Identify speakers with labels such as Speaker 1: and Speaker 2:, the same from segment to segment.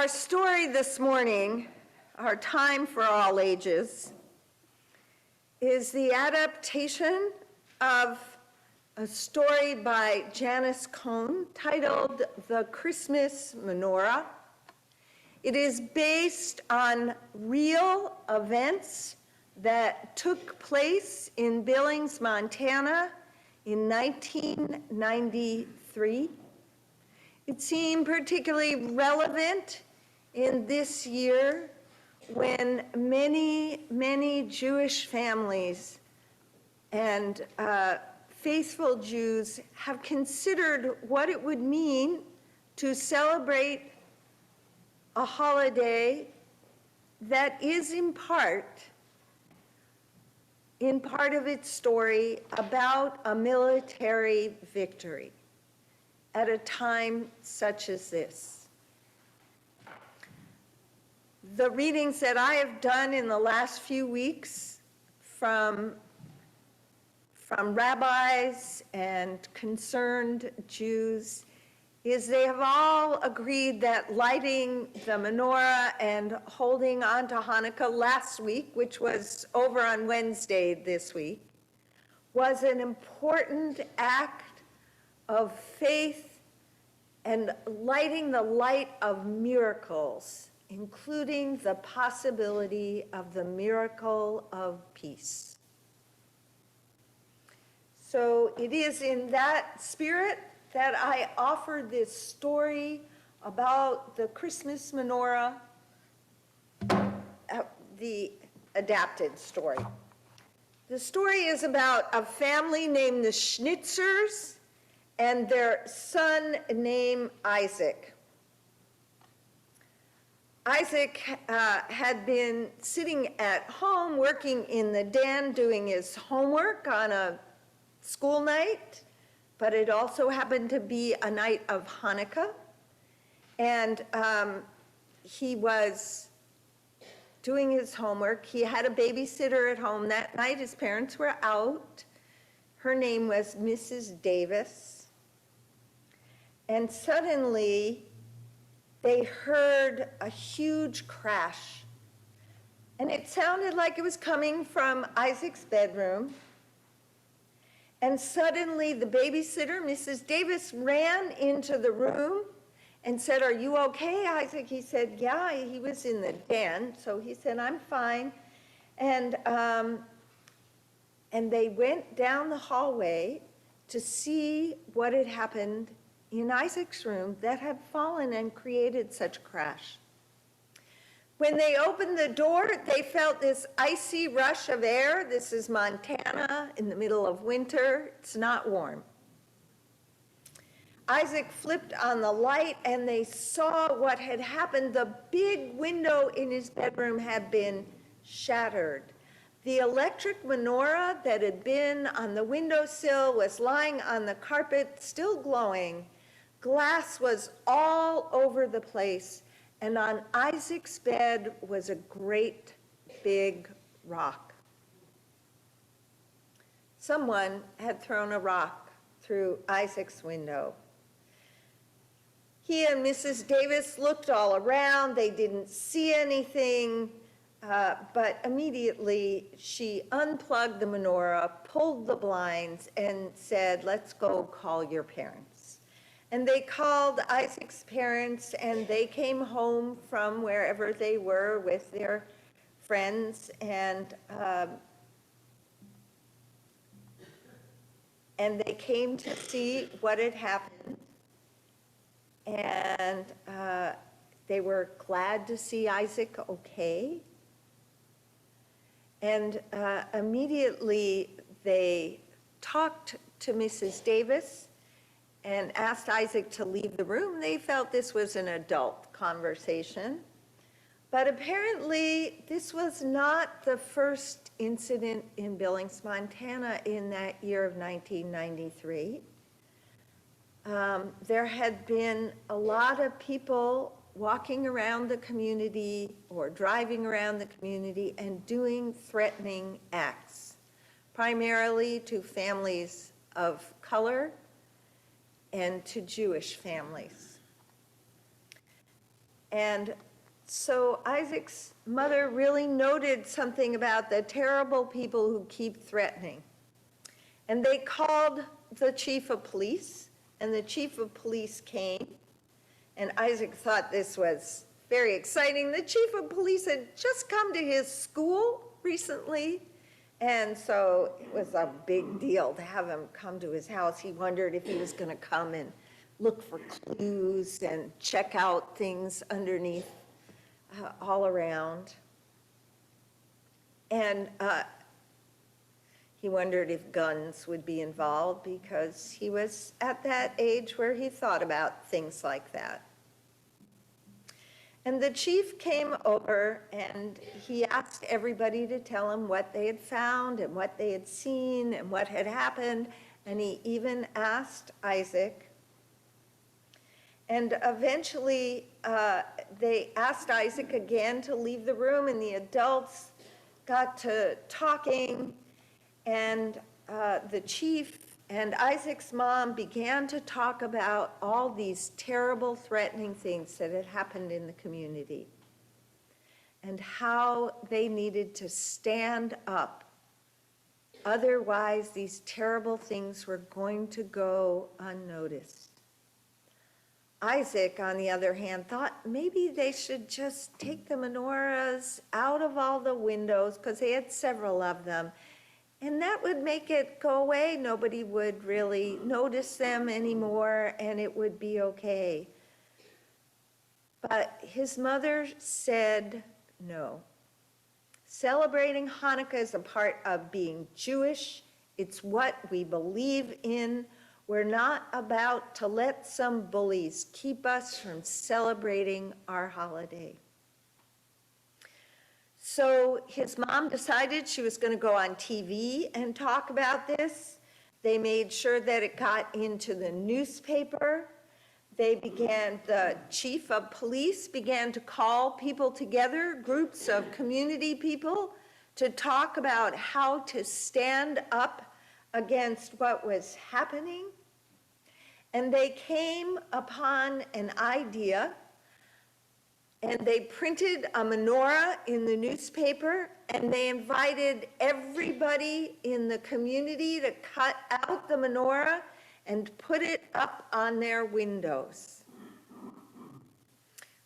Speaker 1: story this morning, our time for all ages, is the adaptation of a story by Janice Cohn titled The Christmas Menorah. It is based on real events that took place in Billings, Montana in 1993. It seemed particularly relevant in this year when many Jewish families and faithful Jews have considered what it would mean to celebrate a holiday that is in part of its story about a military victory at a time such as this. The readings that I have done in the last few weeks from rabbis and concerned Jews is they have all agreed that lighting the menorah and holding on to Hanukkah last week, which was over on Wednesday this week, was an important act of faith and lighting the light of miracles, including the possibility of the miracle of peace. So it is in that spirit that I offer this story about the Christmas menorah, the adapted story. The story is about a family named the Schnitzers and their son named Isaac. Isaac had been sitting at home working in the den doing his homework on a school night, but it also happened to be a night of Hanukkah. And he was doing his homework. He had a babysitter at home that night. His parents were out. Her name was Mrs. Davis. And suddenly, they heard a huge crash. And it sounded like it was coming from Isaac's bedroom. And suddenly, the babysitter, Mrs. Davis, ran into the room and said, "Are you okay, Isaac?" He said, "Yeah," he was in the den. So he said, "I'm fine." And they went down the hallway to see what had happened in Isaac's room that had fallen and created such a crash. When they opened the door, they felt this icy rush of air. This is Montana in the middle of winter. It's not warm. Isaac flipped on the light and they saw what had happened. The big window in his bedroom had been shattered. The electric menorah that had been on the windowsill was lying on the carpet, still glowing. Glass was all over the place, and on Isaac's bed was a great big rock. Someone had thrown a rock through Isaac's window. He and Mrs. Davis looked all around. They didn't see anything, but immediately she unplugged the menorah, pulled the blinds, and said, "Let's go call your parents." And they called Isaac's parents, and they came home from wherever they were with their friends, and they came to see what had happened. And they were glad to see Isaac okay. And immediately they talked to Mrs. Davis and asked Isaac to leave the room. They felt this was an adult conversation. But apparently, this was not the first incident in Billings, Montana in that year of 1993. There had been a lot of people walking around the community or driving around the community and doing threatening acts, primarily to families of color and to Jewish families. And so Isaac's mother really noted something about the terrible people who keep threatening. And they called the chief of police, and the chief of police came. And Isaac thought this was very exciting. The chief of police had just come to his school recently, and so it was a big deal to have him come to his house. He wondered if he was going to come and look for clues and check out things underneath, all around. And he wondered if guns would be involved because he was at that age where he thought about things like that. And the chief came over and he asked everybody to tell him what they had found and what they had seen and what had happened. And he even asked Isaac. And eventually they asked Isaac again to leave the room, and the adults got to talking, and the chief and Isaac's mom began to talk about all these terrible, threatening things that had happened in the community and how they needed to stand up. Otherwise, these terrible things were going to go unnoticed. Isaac, on the other hand, thought maybe they should just take the menorahs out of all the windows, because they had several of them, and that would make it go away. Nobody would really notice them anymore, and it would be okay. But his mother said no. Celebrating Hanukkah is a part of being Jewish. It's what we believe in. We're not about to let some bullies keep us from celebrating our holiday. So his mom decided she was going to go on TV and talk about this. They made sure that it got into the newspaper. The chief of police began to call people together, groups of community people, to talk about how to stand up against what was happening. And they came upon an idea, and they printed a menorah in the newspaper, and they invited everybody in the community to cut out the menorah and put it up on their windows.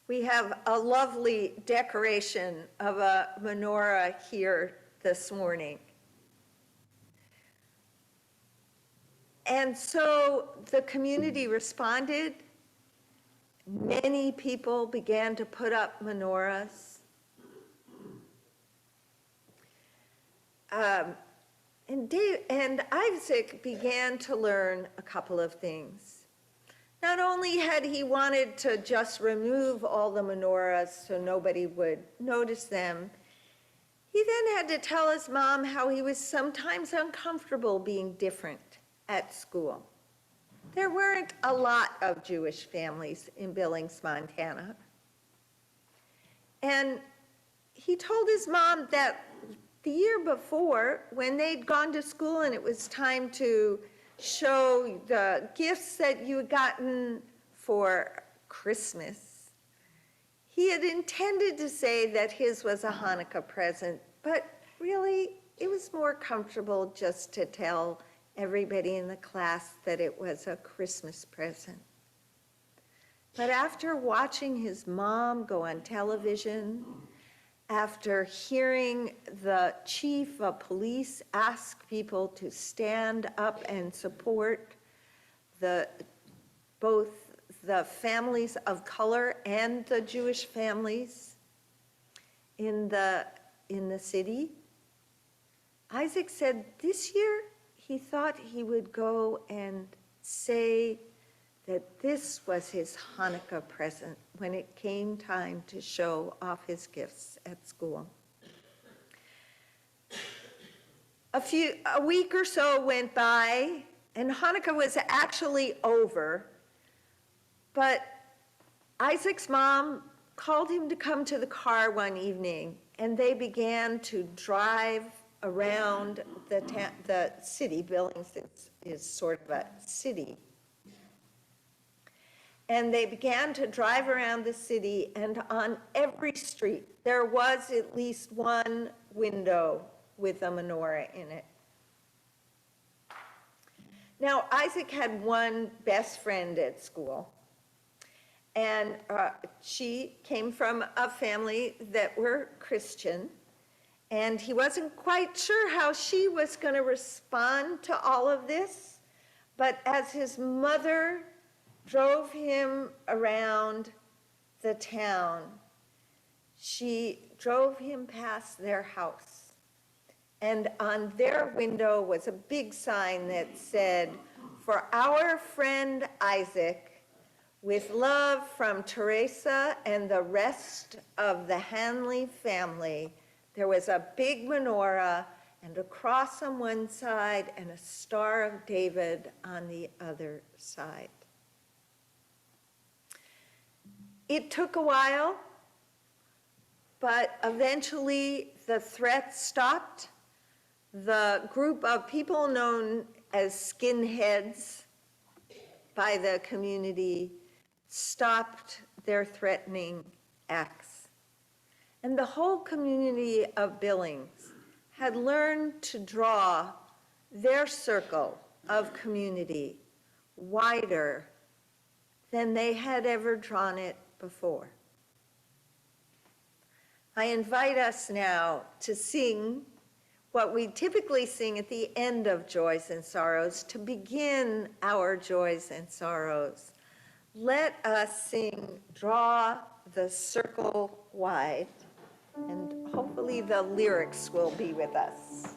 Speaker 1: We have a lovely decoration of a menorah here this morning. And so the community responded. Many people began to put up menorahs. And Isaac began to learn a couple of things. Not only had he wanted to just remove all the menorahs so nobody would notice them, he then had to tell his mom how he was sometimes uncomfortable being different at school. There weren't a lot of Jewish families in Billings, Montana. And he told his mom that the year before, when they'd gone to school and it was time to show the gifts that you had gotten for Christmas, he had intended to say that his was a Hanukkah present, but really it was more comfortable just to tell everybody in the class that it was a Christmas present. But after watching his mom go on television, after hearing the chief of police ask people to stand up and support both the families of color and the Jewish families in the city, Isaac said this year he thought he would go and say that this was his Hanukkah present when it came time to show off his gifts at school. A week or so went by, and Hanukkah was actually over, but Isaac's mom called him to come to the car one evening, and they began to drive around the city. Billings is sort of a city. And they began to drive around the city, and on every street, there was at least one window with a menorah in it. Now, Isaac had one best friend at school, and she came from a family that were Christian, and he wasn't quite sure how she was going to respond to all of this, but as his mother drove him around the town, she drove him past their house. And on their window was a big sign that said, "For our friend Isaac, with love from Teresa and the rest of the Hanley family." There was a big menorah and a cross on one side and a Star of David on the other side. It took a while, but eventually the threat stopped. The group of people known as skinheads by the community stopped their threatening acts. And the whole community of Billings had learned to draw their circle of community wider than they had ever drawn it before. I invite us now to sing what we typically sing at the end of Joys and Sorrows to begin our joys and sorrows. Let us sing "Draw the Circle Wide," and hopefully the lyrics will be with us.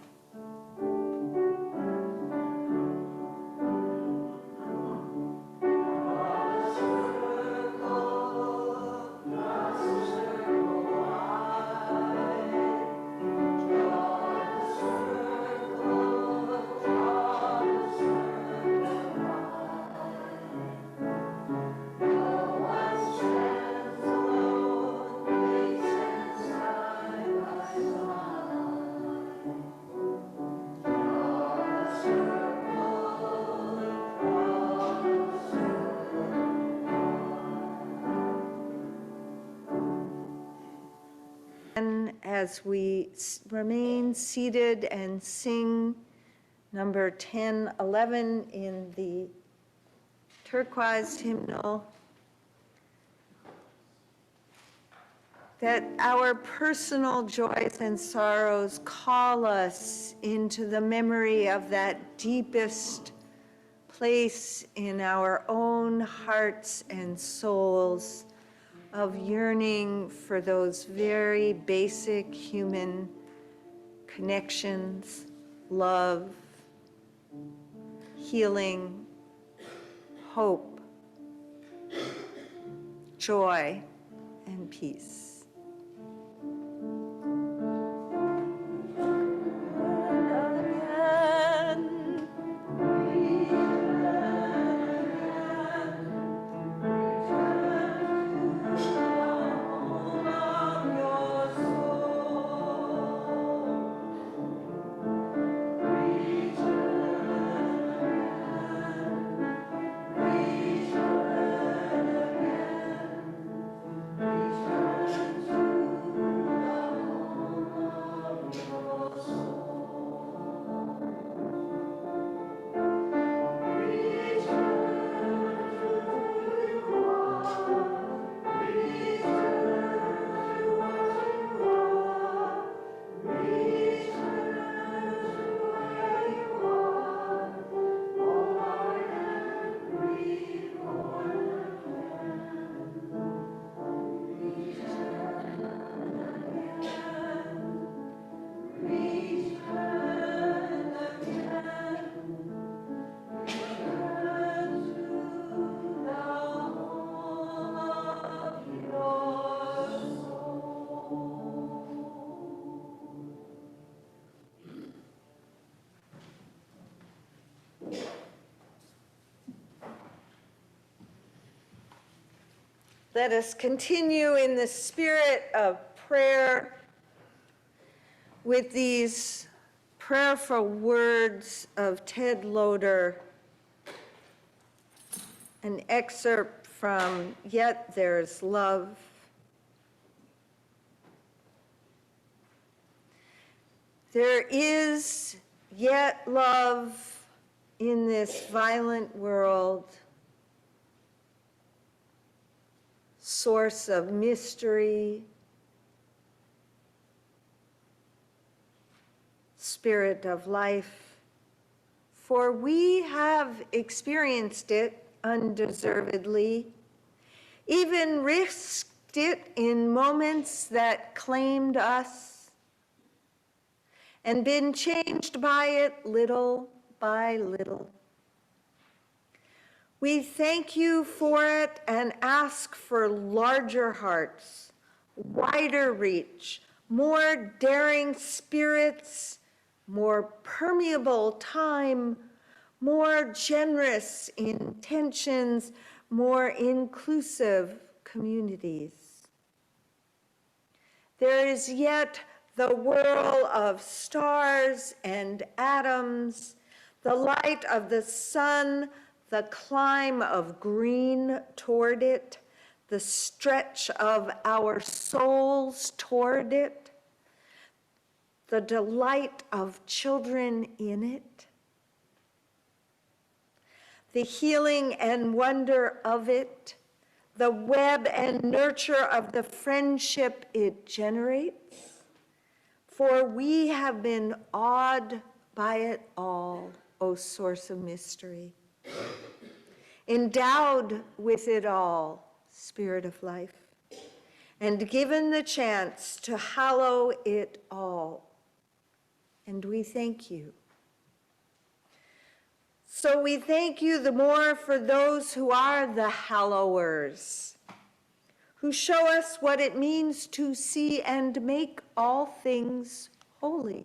Speaker 1: As we remain seated and sing number 1011 in the turquoise hymnal, that our personal joys and sorrows call us into the memory of that deepest place in our own hearts and souls of yearning for those very basic human connections, love, healing, hope, joy, and peace. Let us continue in the spirit of prayer with these prayerful words of Ted Loder, an excerpt from Yet There's Love. There is yet love in this violent world, source of mystery, spirit of life, for we have experienced it undeservedly, even risked it in moments that claimed us, and been changed by it little by little. We thank you for it and ask for larger hearts, wider reach, more daring spirits, more permeable time, more generous intentions, more inclusive communities. There is yet the whirl of stars and atoms, the light of the sun, the climb of green toward it, the stretch of our souls toward it, the delight of children in it, the healing and wonder of it, the web and nurture of the friendship it generates. For we have been awed by it all, O source of mystery. Endowed with it all, Spirit of life, and given the chance to hallow it all. And we thank you. So we thank you the more for those who are the hallowers, who show us what it means to see and make all things holy.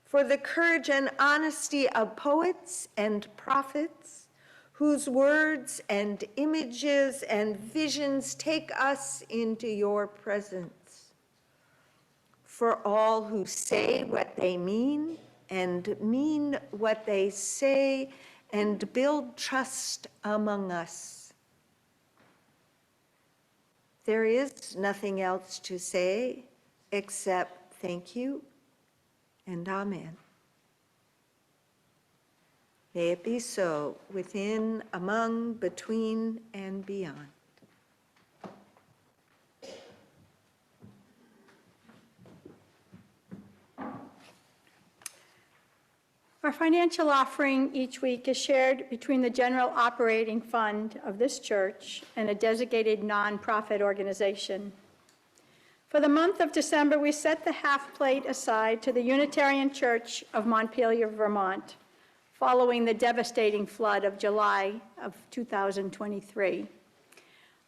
Speaker 1: For the courage and honesty of poets and prophets, whose words and images and visions take us into your presence. For all who say what they mean and mean what they say and build trust among us. There is nothing else to say except thank you and amen. May it be so within, among, between, and beyond.
Speaker 2: Our financial offering each week is shared between the general operating fund of this church and a designated nonprofit organization. For the month of December, we set the half plate aside to the Unitarian Church of Montpelier, Vermont, following the devastating flood of July of 2023.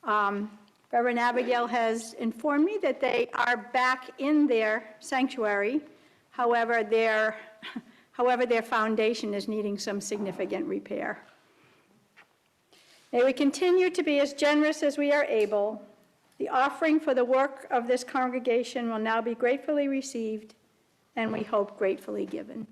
Speaker 2: Reverend Abigail has informed me that they are back in their sanctuary. However, their foundation is needing some significant repair. May we continue to be as generous as we are able. The offering for the work of this congregation will now be gratefully received, and we hope gratefully given.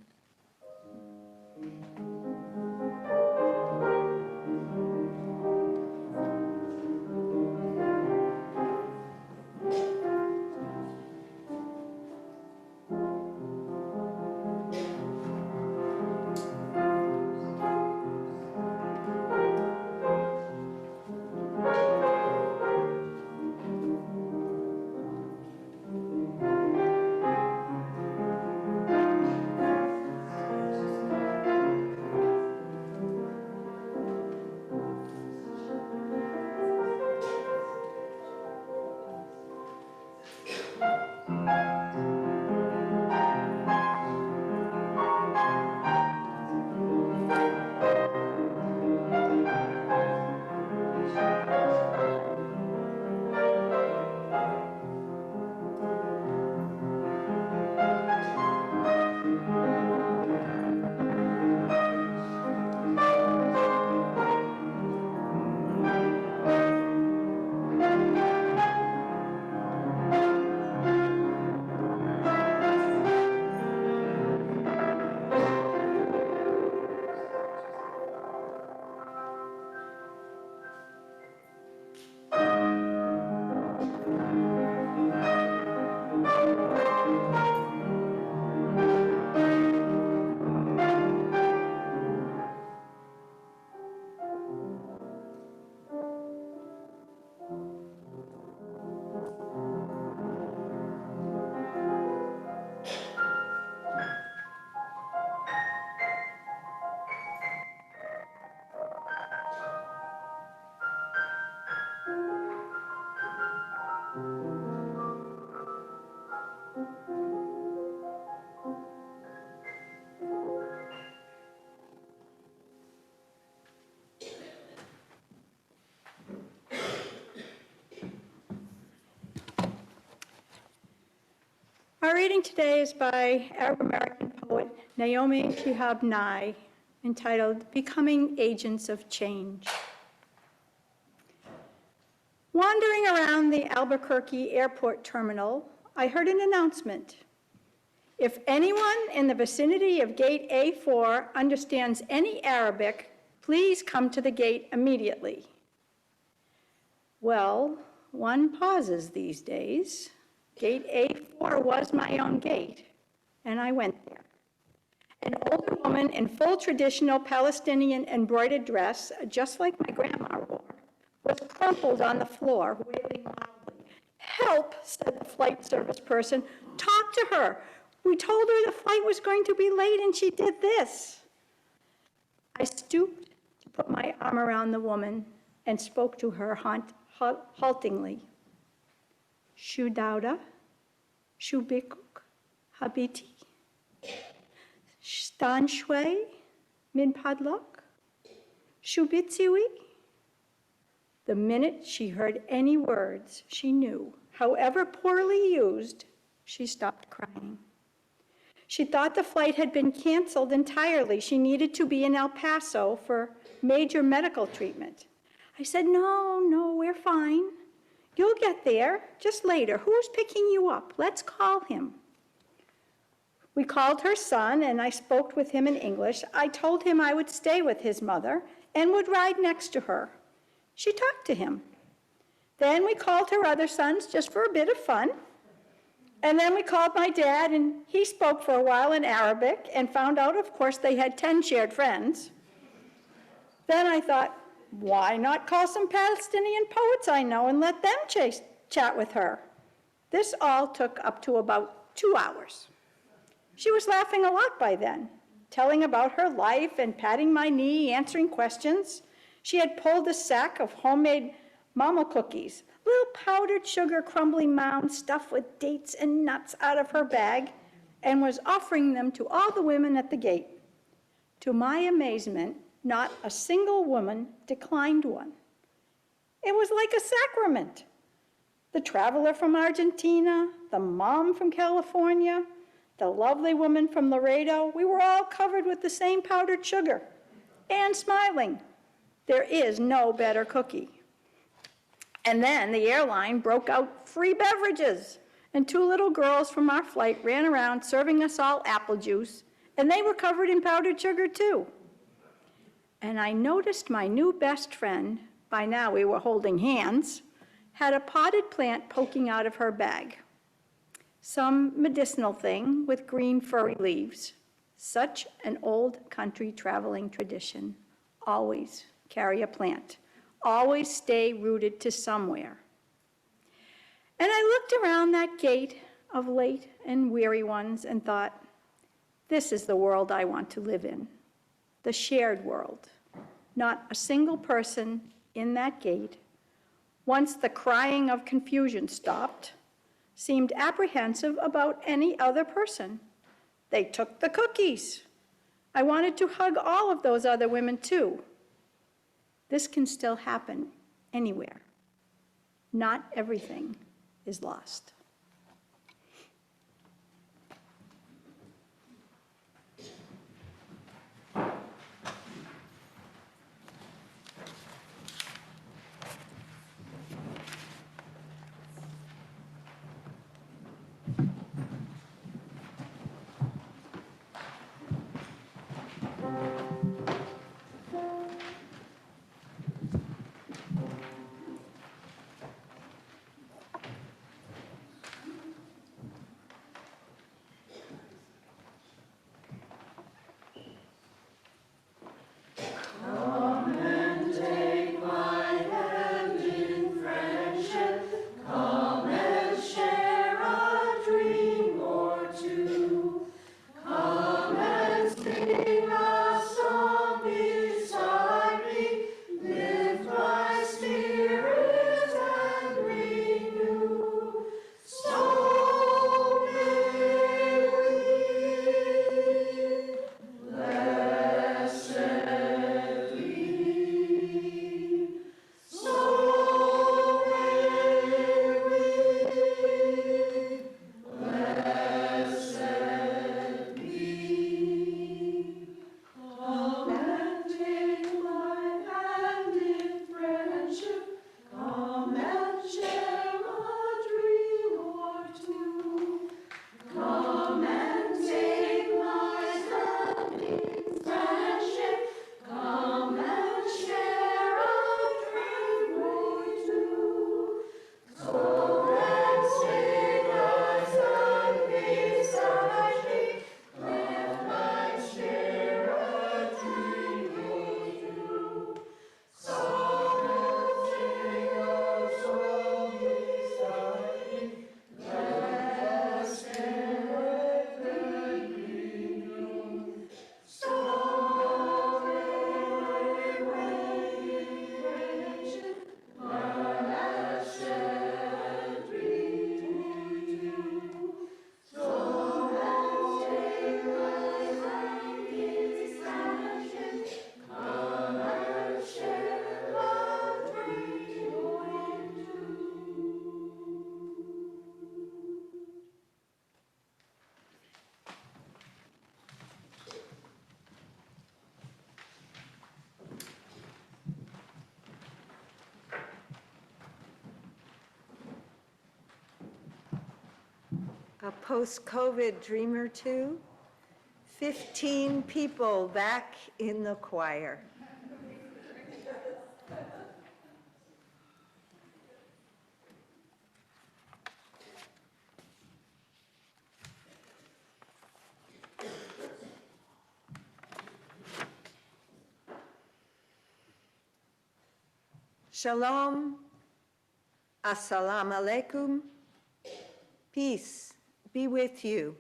Speaker 2: Our reading today is by Arab-American poet Naomi Shihab Nye, entitled Becoming Agents of Change. Wandering around the Albuquerque airport terminal, I heard an announcement. If anyone in the vicinity of gate A4 understands any Arabic, please come to the gate immediately. Well, one pauses these days. Gate A4 was my own gate, and I went there. An older woman in full traditional Palestinian embroidered dress, just like my grandma wore, was crumpled on the floor, wailing loudly. "Help," said the flight service person. "Talk to her. We told her the flight was going to be late, and she did this." I stooped to put my arm around the woman and spoke to her haltingly. "Shu Dauda, Shu Bikuk, Habiti, Stan Shui, Min Padlok, Shu Bitsiwi." The minute she heard any words she knew, however poorly used, she stopped crying. She thought the flight had been canceled entirely. She needed to be in El Paso for major medical treatment. I said, no, we're fine. You'll get there, just later. Who's picking you up? Let's call him." We called her son, and I spoke with him in English. I told him I would stay with his mother and would ride next to her. She talked to him. Then we called her other sons just for a bit of fun. And then we called my dad, and he spoke for a while in Arabic and found out, of course, they had 10 shared friends. Then I thought, why not call some Palestinian poets I know and let them chat with her? This all took up to about 2 hours. She was laughing a lot by then, telling about her life and patting my knee, answering questions. She had pulled a sack of homemade mama cookies, little powdered sugar crumbly mounds stuffed with dates and nuts, out of her bag, and was offering them to all the women at the gate. To my amazement, not a single woman declined one. It was like a sacrament. The traveler from Argentina, the mom from California, the lovely woman from Laredo, we were all covered with the same powdered sugar and smiling. There is no better cookie. And then the airline broke out free beverages, and 2 little girls from our flight ran around serving us all apple juice, and they were covered in powdered sugar too. And I noticed my new best friend, by now we were holding hands, had a potted plant poking out of her bag. Some medicinal thing with green furry leaves. Such an old country traveling tradition. Always carry a plant. Always stay rooted to somewhere. And I looked around that gate of late and weary ones and thought, this is the world I want to live in. The shared world. Not a single person in that gate, once the crying of confusion stopped, seemed apprehensive about any other person. They took the cookies. I wanted to hug all of those other women too. This can still happen anywhere. Not everything is lost.
Speaker 1: A post-COVID dream or two. 15 people back in the choir. Shalom, assalamu alaikum, peace be with you.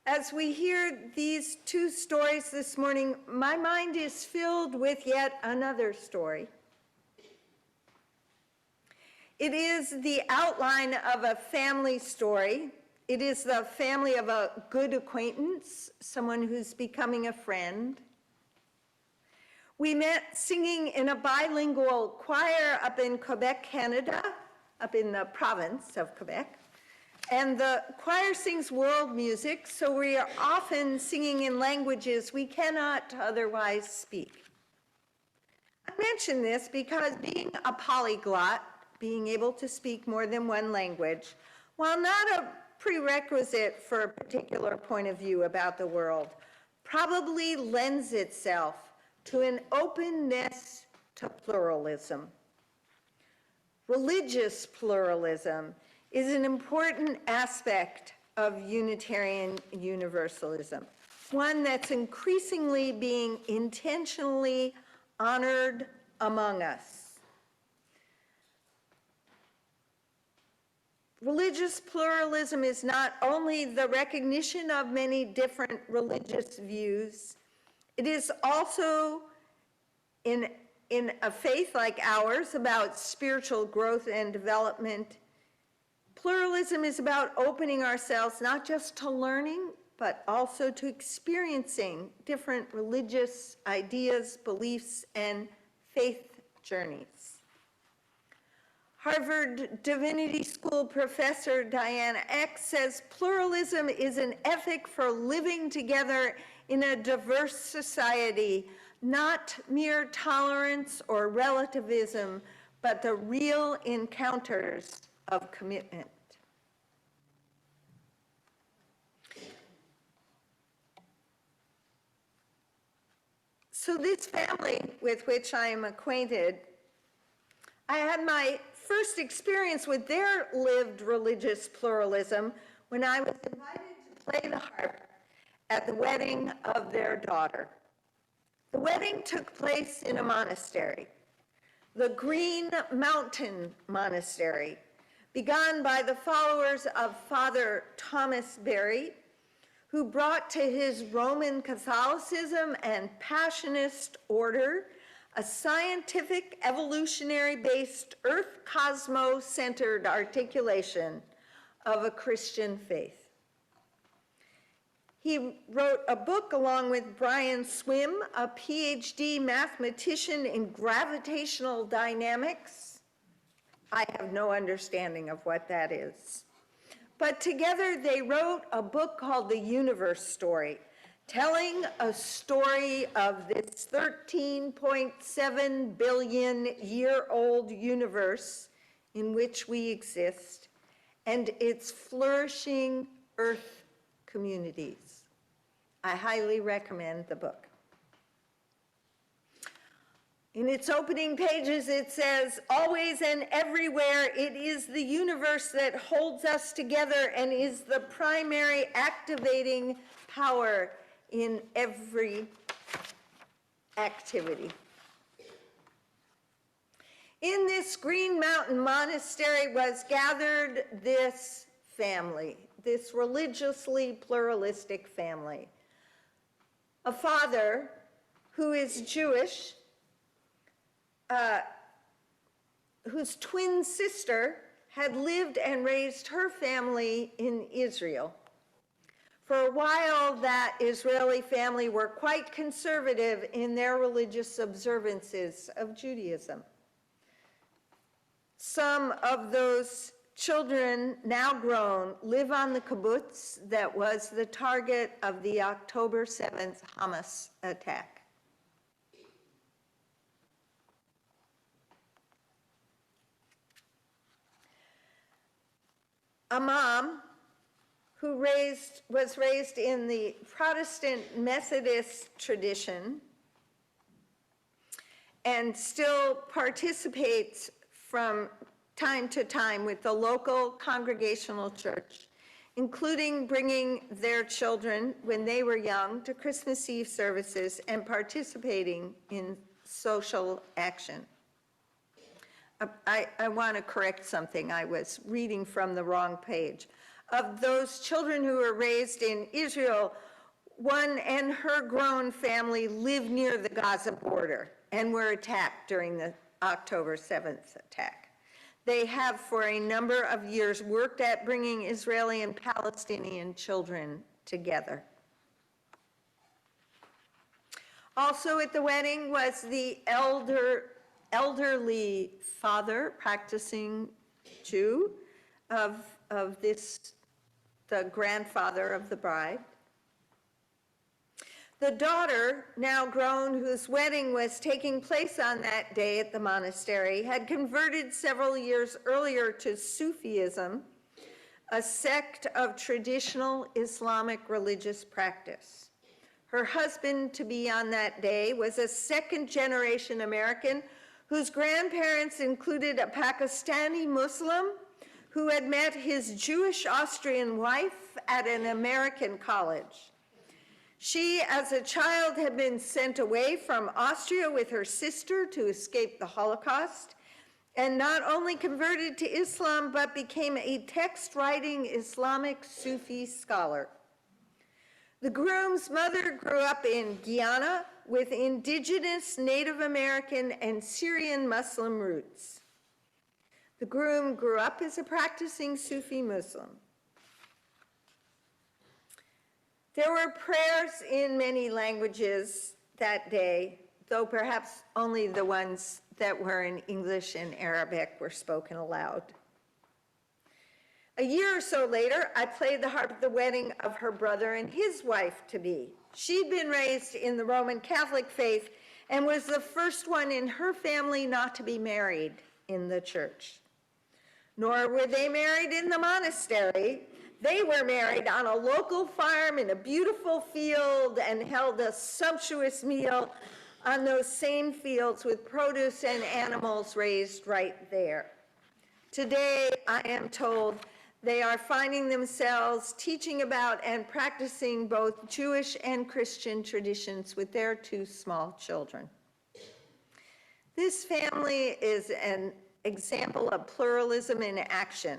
Speaker 1: As we hear these two stories this morning, my mind is filled with yet another story. It is the outline of a family story. It is the family of a good acquaintance, someone who's becoming a friend. We met singing in a bilingual choir up in Quebec, Canada, up in the province of Quebec. And the choir sings world music, so we are often singing in languages we cannot otherwise speak. I mention this because being a polyglot, being able to speak more than one language, while not a prerequisite for a particular point of view about the world, probably lends itself to an openness to pluralism. Religious pluralism is an important aspect of Unitarian Universalism, one that's increasingly being intentionally honored among us. Religious pluralism is not only the recognition of many different religious views, it is also, in a faith like ours, about spiritual growth and development. Pluralism is about opening ourselves not just to learning, but also to experiencing different religious ideas, beliefs, and faith journeys. Harvard Divinity School professor Diana Eck says pluralism is an ethic for living together in a diverse society, not mere tolerance or relativism, but the real encounters of commitment. So this family with which I am acquainted, I had my first experience with their lived religious pluralism when I was invited to play the harp at the wedding of their daughter. The wedding took place in a monastery, the Green Mountain Monastery, begun by the followers of Father Thomas Berry, who brought to his Roman Catholicism and Passionist order a scientific, evolutionary-based, earth-cosmos-centered articulation of a Christian faith. He wrote a book along with Brian Swim, a PhD mathematician in gravitational dynamics. I have no understanding of what that is. But together they wrote a book called The Universe Story, telling a story of this 13.7 billion year-old universe in which we exist and its flourishing Earth communities. I highly recommend the book. In its opening pages, it says, always and everywhere, it is the universe that holds us together and is the primary activating power in every activity. In this Green Mountain Monastery was gathered this family, this religiously pluralistic family. A father who is Jewish, whose twin sister had lived and raised her family in Israel. For a while, that Israeli family were quite conservative in their religious observances of Judaism. Some of those children, now grown, live on the kibbutz that was the target of the October 7th Hamas attack. a mom who was raised in the Protestant Methodist tradition and still participates from time to time with the local congregational church, including bringing their children when they were young to Christmas Eve services and participating in social action. I want to correct something. I was reading from the wrong page. Of those children who were raised in Israel, one and her grown family lived near the Gaza border and were attacked during the October 7th attack. They have for a number of years worked at bringing Israeli and Palestinian children together. Also at the wedding was the elderly father, practicing Jew, of the grandfather of the bride. The daughter, now grown, whose wedding was taking place on that day at the monastery, had converted several years earlier to Sufism, a sect of traditional Islamic religious practice. Her husband to be on that day was a second-generation American whose grandparents included a Pakistani Muslim who had met his Jewish Austrian wife at an American college. She, as a child, had been sent away from Austria with her sister to escape the Holocaust, and not only converted to Islam, but became a text-writing Islamic Sufi scholar. The groom's mother grew up in Guyana with indigenous Native American and Syrian Muslim roots. The groom grew up as a practicing Sufi Muslim. There were prayers in many languages that day, though perhaps only the ones that were in English and Arabic were spoken aloud. A year or so later, I played the harp at the wedding of her brother and his wife-to-be. She'd been raised in the Roman Catholic faith and was the first one in her family not to be married in the church. Nor were they married in the monastery. They were married on a local farm in a beautiful field and held a sumptuous meal on those same fields with produce and animals raised right there. Today, I am told, they are finding themselves teaching about and practicing both Jewish and Christian traditions with their two small children. This family is an example of pluralism in action.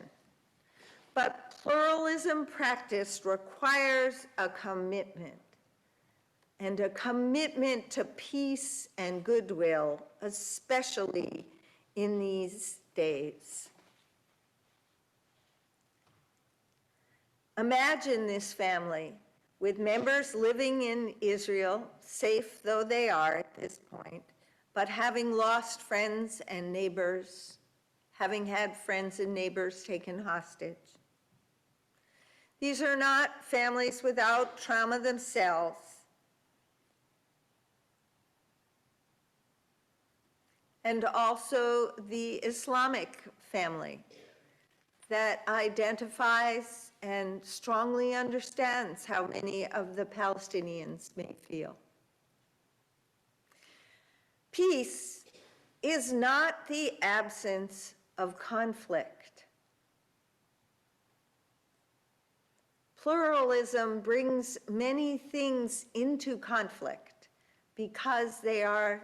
Speaker 1: But pluralism practiced requires a commitment, and a commitment to peace and goodwill, especially in these days. Imagine this family with members living in Israel, safe though they are at this point, but having lost friends and neighbors, having had friends and neighbors taken hostage. These are not families without trauma themselves. And also the Islamic family that identifies and strongly understands how many of the Palestinians may feel. Peace is not the absence of conflict. Pluralism brings many things into conflict because they are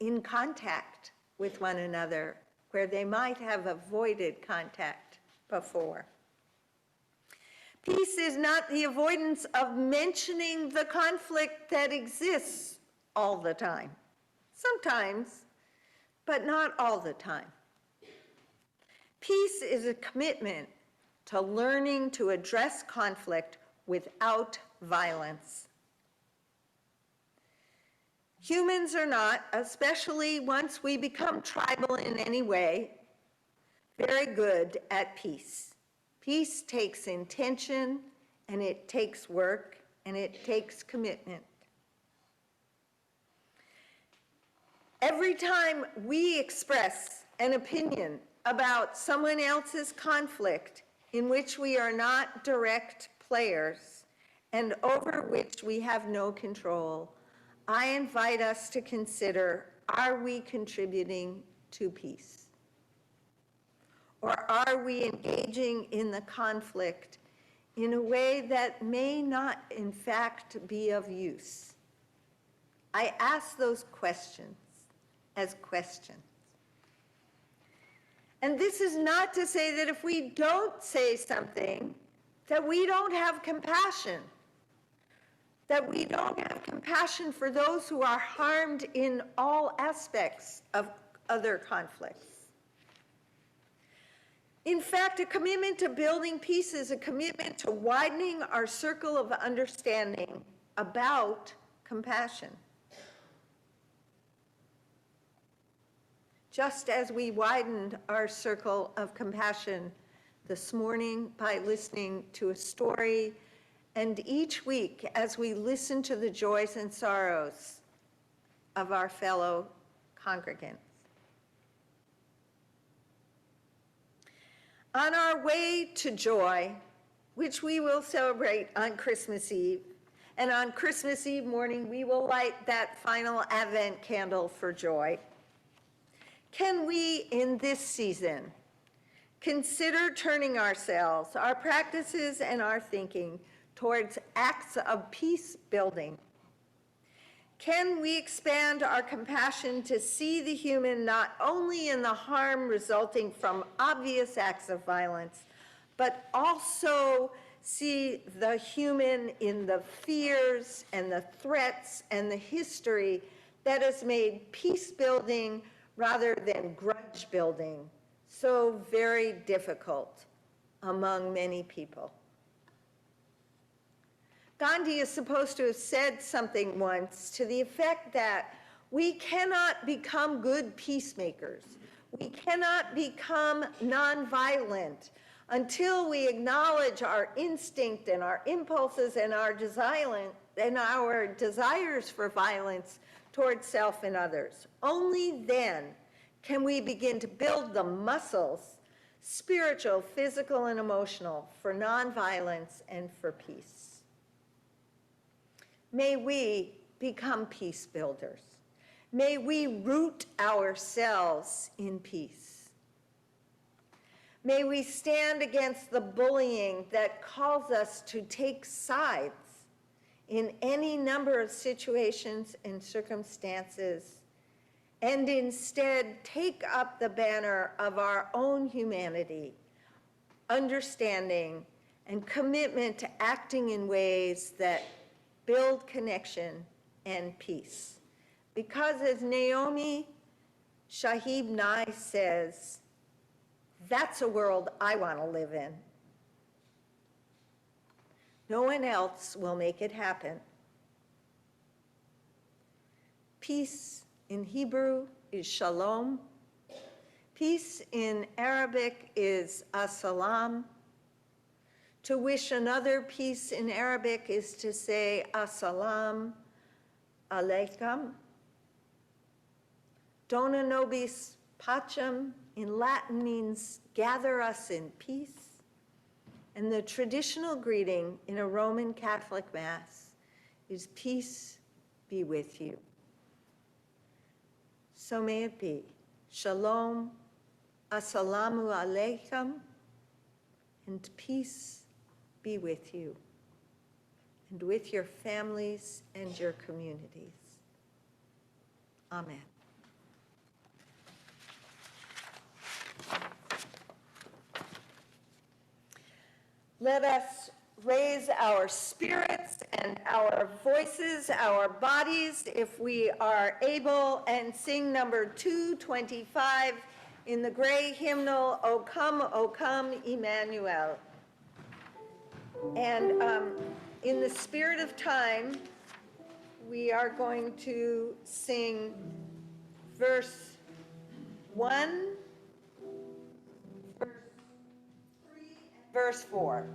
Speaker 1: in contact with one another where they might have avoided contact before. Peace is not the avoidance of mentioning the conflict that exists all the time. Sometimes, but not all the time. Peace is a commitment to learning to address conflict without violence. Humans are not, especially once we become tribal in any way, very good at peace. Peace takes intention, and it takes work, and it takes commitment. Every time we express an opinion about someone else's conflict, in which we are not direct players and over which we have no control, I invite us to consider, are we contributing to peace? Or are we engaging in the conflict in a way that may not, in fact, be of use? I ask those questions as questions. And this is not to say that if we don't say something, that we don't have compassion, that we don't have compassion for those who are harmed in all aspects of other conflicts. In fact, a commitment to building peace is a commitment to widening our circle of understanding about compassion. Just as we widened our circle of compassion this morning by listening to a story, and each week as we listen to the joys and sorrows of our fellow congregants. On our way to joy, which we will celebrate on Christmas Eve, and on Christmas Eve morning we will light that final Advent candle for joy. Can we, in this season, consider turning ourselves, our practices, and our thinking towards acts of peace building? Can we expand our compassion to see the human not only in the harm resulting from obvious acts of violence, but also see the human in the fears and the threats and the history that has made peace building rather than grudge building so very difficult among many people? Gandhi is supposed to have said something once to the effect that we cannot become good peacemakers. We cannot become nonviolent until we acknowledge our instinct and our impulses and our desires for violence towards self and others. Only then can we begin to build the muscles, spiritual, physical, and emotional, for nonviolence and for peace. May we become peace builders. May we root ourselves in peace. May we stand against the bullying that calls us to take sides in any number of situations and circumstances, and instead take up the banner of our own humanity, understanding, and commitment to acting in ways that build connection and peace. Because as Naomi Shihab Nye says, that's a world I want to live in. No one else will make it happen. Peace in Hebrew is shalom. Peace in Arabic is as-salam. To wish another peace in Arabic is to say as-salam alaikum. Dona nobis pacem in Latin means gather us in peace. And the traditional greeting in a Roman Catholic Mass is peace be with you. So may it be. Shalom, assalamu alaikum, and peace be with you and with your families and your communities. Amen. Let us raise our spirits and our voices, our bodies, if we are able, and sing number 225 in the gray hymnal, O come, Emmanuel. And in the spirit of time, we are going to sing verse 1, verse 3, and verse 4.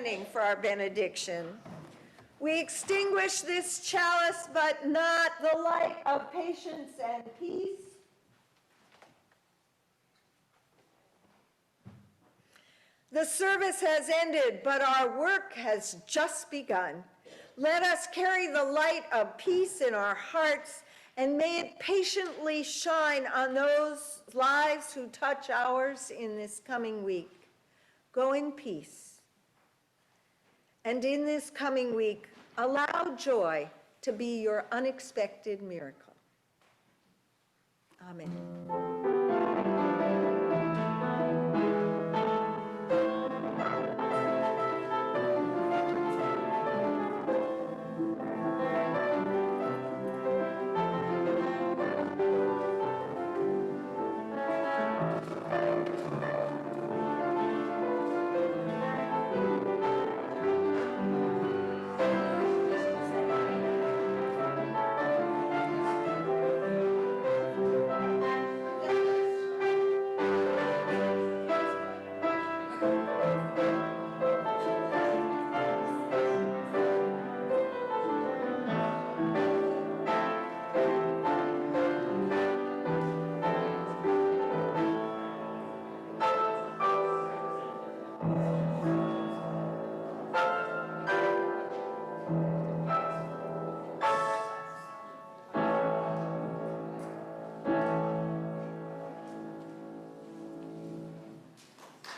Speaker 1: standing for our benediction. We extinguish this chalice, but not the light of patience and peace. The service has ended, but our work has just begun. Let us carry the light of peace in our hearts, and may it patiently shine on those lives who touch ours in this coming week. Go in peace. And in this coming week, allow joy to be your unexpected miracle. Amen.